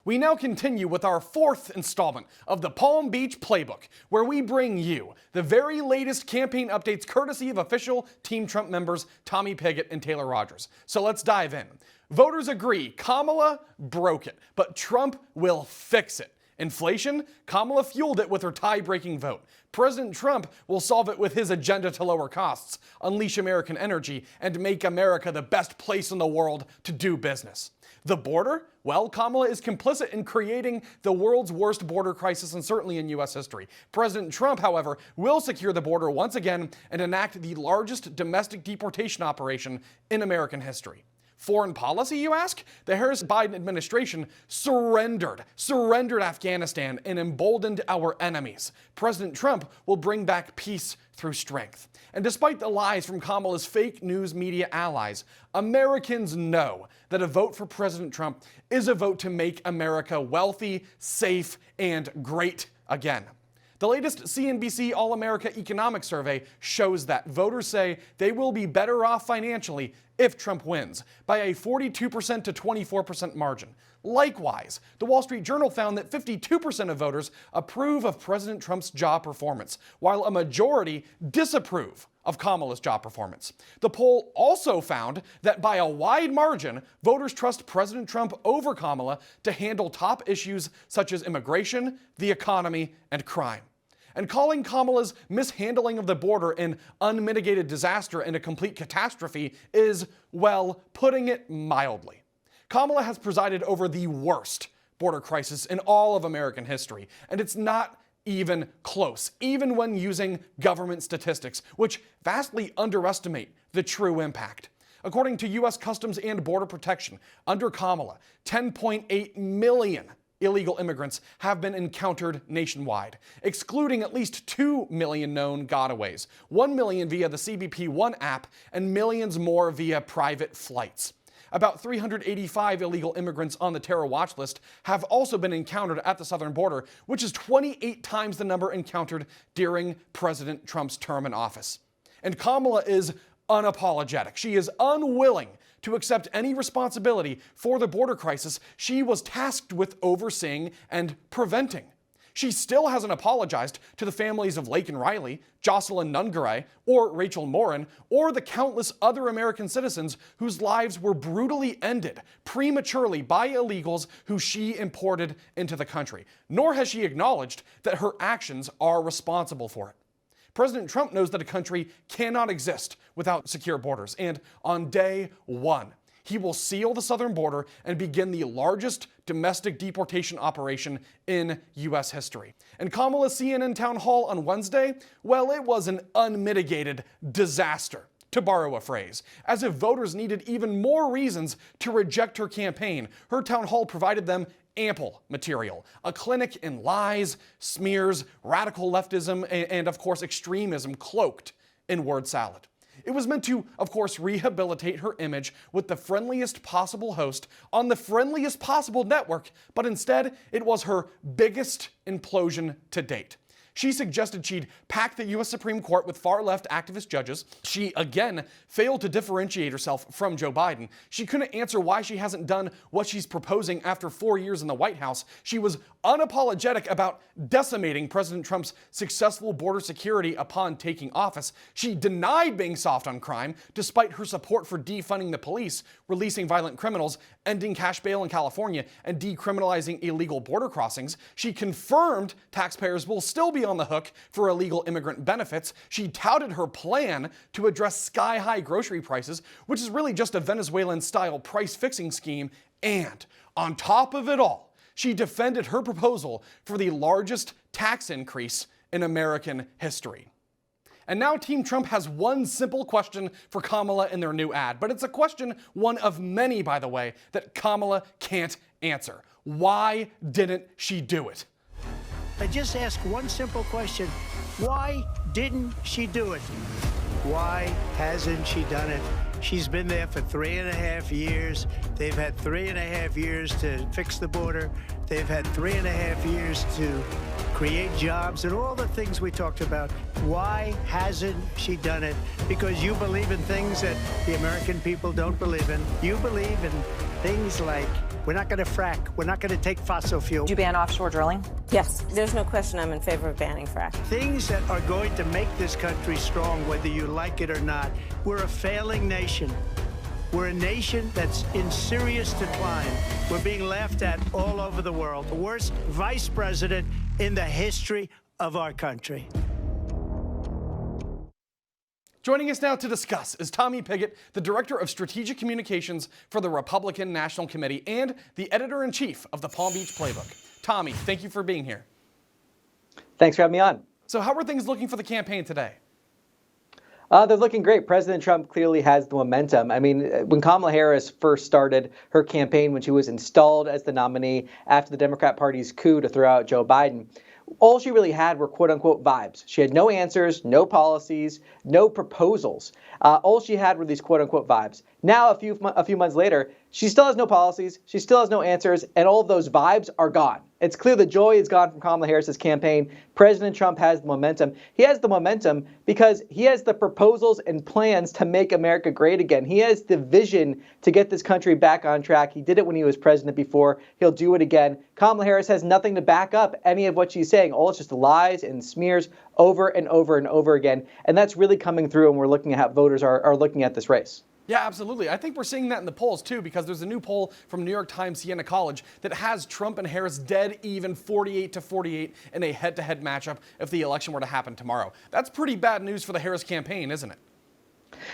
We now continue with our fourth installment of the Palm Beach Playbook, where we bring you the very latest campaign updates courtesy of official Team Trump members Tommy Pigott and Taylor Rogers. So let's dive in. Voters agree Kamala broke it, but Trump will fix it. Inflation? Kamala fueled it with her tie-breaking vote. President Trump will solve it with his agenda to lower costs, unleash American energy, and make America the best place in the world to do business. The border? Well, Kamala is complicit in creating the world's worst border crisis and certainly in U.S. history. President Trump, however, will secure the border once again and enact the largest domestic deportation operation in American history. Foreign policy, you ask? The Harris-Biden administration surrendered Afghanistan and emboldened our enemies. President Trump will bring back peace through strength. And despite the lies from Kamala's fake news media allies, Americans know that a vote for President Trump is a vote to make America wealthy, safe, and great again. The latest CNBC All-America Economic Survey shows that voters say they will be better off financially if Trump wins by a 42% to 24% margin. Likewise, the Wall Street Journal found that 52% of voters approve of President Trump's job performance, while a majority disapprove of Kamala's job performance. The poll also found that by a wide margin, voters trust President Trump over Kamala to handle top issues such as immigration, the economy, and crime. And calling Kamala's mishandling of the border an unmitigated disaster and a complete catastrophe is, well, putting it mildly. Kamala has presided over the worst border crisis in all of American history, and it's not even close, even when using government statistics, which vastly underestimate the true impact. According to U.S. Customs and Border Protection, under Kamala, 10.8 million illegal immigrants have been encountered nationwide, excluding at least 2 million known gotaways, 1 million via the CBP One app, and millions more via private flights. About 385 illegal immigrants on the terror watch list have also been encountered at the southern border, which is 28 times the number encountered during President Trump's term in office. And Kamala is unapologetic. She is unwilling to accept any responsibility for the border crisis she was tasked with overseeing and preventing. She still hasn't apologized to the families of Laken Riley, Jocelyn Nungaray, or Rachel Morin, or the countless other American citizens whose lives were brutally ended prematurely by illegals who she imported into the country. Nor has she acknowledged that her actions are responsible for it. President Trump knows that a country cannot exist without secure borders, and on day one, he will seal the southern border and begin the largest domestic deportation operation in U.S. history. And Kamala's CNN town hall on Wednesday, well, it was an unmitigated disaster, to borrow a phrase. As if voters needed even more reasons to reject her campaign, her town hall provided them ample material, a clinic in lies, smears, radical leftism, and of course extremism cloaked in word salad. It was meant to, of course, rehabilitate her image with the friendliest possible host on the friendliest possible network, but instead it was her biggest implosion to date. She suggested she'd pack the U.S. Supreme Court with far-left activist judges. She, again, failed to differentiate herself from Joe Biden. She couldn't answer why she hasn't done what she's proposing after 4 years in the White House. She was unapologetic about decimating President Trump's successful border security upon taking office. She denied being soft on crime, despite her support for defunding the police, releasing violent criminals, ending cash bail in California, and decriminalizing illegal border crossings. She confirmed taxpayers will still be on the hook for illegal immigrant benefits. She touted her plan to address sky-high grocery prices, which is really just a Venezuelan-style price-fixing scheme. And on top of it all, she defended her proposal for the largest tax increase in American history. And now Team Trump has one simple question for Kamala in their new ad, but it's a question, one of many, by the way, that Kamala can't answer. Why didn't she do it? I just ask one simple question. Why didn't she do it? Why hasn't she done it? She's been there for 3.5 years. They've had 3.5 years to fix the border. They've had 3.5 years to create jobs and all the things we talked about. Why hasn't she done it? Because you believe in things that the American people don't believe in. You believe in things like We're not going to frack. We're not going to take fossil fuel. Would you ban offshore drilling? Yes, there's no question I'm in favor of banning fracking. Things that are going to make this country strong, whether you like it or not. We're a failing nation. We're a nation that's in serious decline. We're being laughed at all over the world. The worst vice president in the history of our country. Joining us now to discuss is Tommy Pigott, the Director of Strategic Communications for the Republican National Committee and the Editor-in-Chief of the Palm Beach Playbook. Tommy, thank you for being here. Thanks for having me on. So how are things looking for the campaign today? They're looking great. President Trump clearly has the momentum. I mean, when Kamala Harris first started her campaign, when she was installed as the nominee after the Democrat Party's coup to throw out Joe Biden, all she really had were quote-unquote vibes. She had no answers, no policies, no proposals. All she had were these quote-unquote vibes. Now, a few months later, she still has no policies, she still has no answers, and all of those vibes are gone. It's clear the joy is gone from Kamala Harris's campaign. President Trump has the momentum. He has the momentum because he has the proposals and plans to make America great again. He has the vision to get this country back on track. He did it when he was president before. He'll do it again. Kamala Harris has nothing to back up any of what she's saying. All it's just lies and smears over and over and over again. And that's really coming through, and we're looking at how voters are looking at this race. Yeah, absolutely. I think we're seeing that in the polls, too, because there's a new poll from New York Times Siena College that has Trump and Harris dead even 48-48 in a head-to-head matchup if the election were to happen tomorrow. That's pretty bad news for the Harris campaign, isn't it?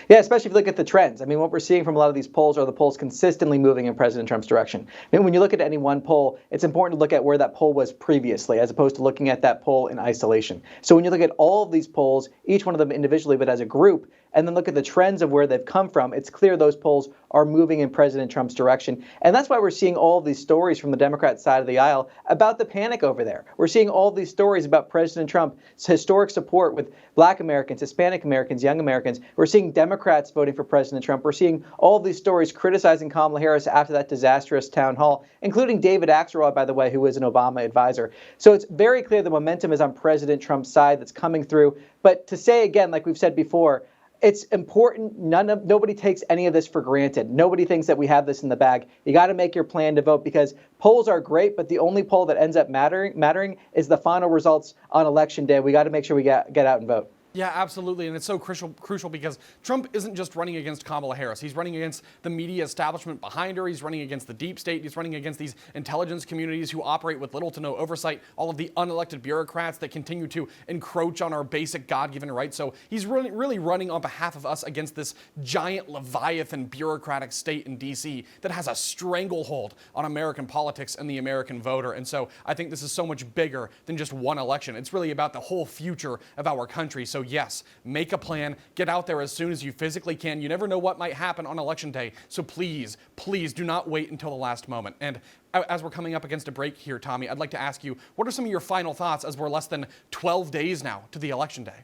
Yeah, especially if you look at the trends. I mean, what we're seeing from a lot of these polls are the polls consistently moving in President Trump's direction. I mean, when you look at any one poll, it's important to look at where that poll was previously, as opposed to looking at that poll in isolation. So when you look at all of these polls, each one of them individually, but as a group, and then look at the trends of where they've come from, it's clear those polls are moving in President Trump's direction. And that's why we're seeing all of these stories from the Democrat side of the aisle about the panic over there. We're seeing all these stories about President Trump's historic support with Black Americans, Hispanic Americans, young Americans. We're seeing Democrats voting for President Trump. We're seeing all of these stories criticizing Kamala Harris after that disastrous town hall, including David Axelrod, by the way, who is an Obama advisor. So it's very clear the momentum is on President Trump's side that's coming through. But to say again, like we've said before, it's important. Nobody takes any of this for granted. Nobody thinks that we have this in the bag. You got to make your plan to vote, because polls are great, but the only poll that ends up mattering is the final results on election day. We got to make sure we get out and vote. Yeah, absolutely. And it's so crucial because Trump isn't just running against Kamala Harris. He's running against the media establishment behind her. He's running against the deep state. He's running against these intelligence communities who operate with little to no oversight, all of the unelected bureaucrats that continue to encroach on our basic God-given rights. So he's really running on behalf of us against this giant Leviathan bureaucratic state in D.C. that has a stranglehold on American politics and the American voter. And so I think this is so much bigger than just one election. It's really about the whole future of our country. So yes, make a plan, get out there as soon as you physically can. You never know what might happen on election day. So please, please do not wait until the last moment. And as we're coming up against a break here, Tommy, I'd like to ask you, what are some of your final thoughts as we're less than 12 days now to the election day?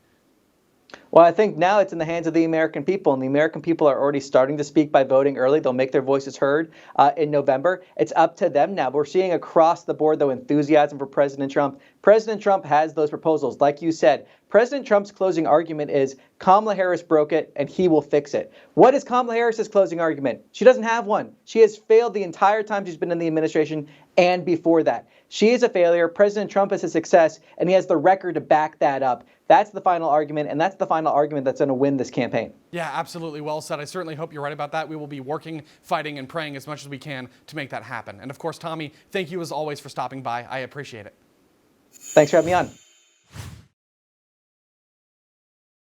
Well, I think now it's in the hands of the American people, and the American people are already starting to speak by voting early. They'll make their voices heard in November. It's up to them now. We're seeing across the board, though, enthusiasm for President Trump. President Trump has those proposals. Like you said, President Trump's closing argument is Kamala Harris broke it and he will fix it. What is Kamala Harris's closing argument? She doesn't have one. She has failed the entire time she's been in the administration and before that. She is a failure. President Trump is a success, and he has the record to back that up. That's the final argument, and that's the final argument that's going to win this campaign. Yeah, absolutely. Well said. I certainly hope you're right about that. We will be working, fighting, and praying as much as we can to make that happen. And of course, Tommy, thank you as always for stopping by. I appreciate it. Thanks for having me on.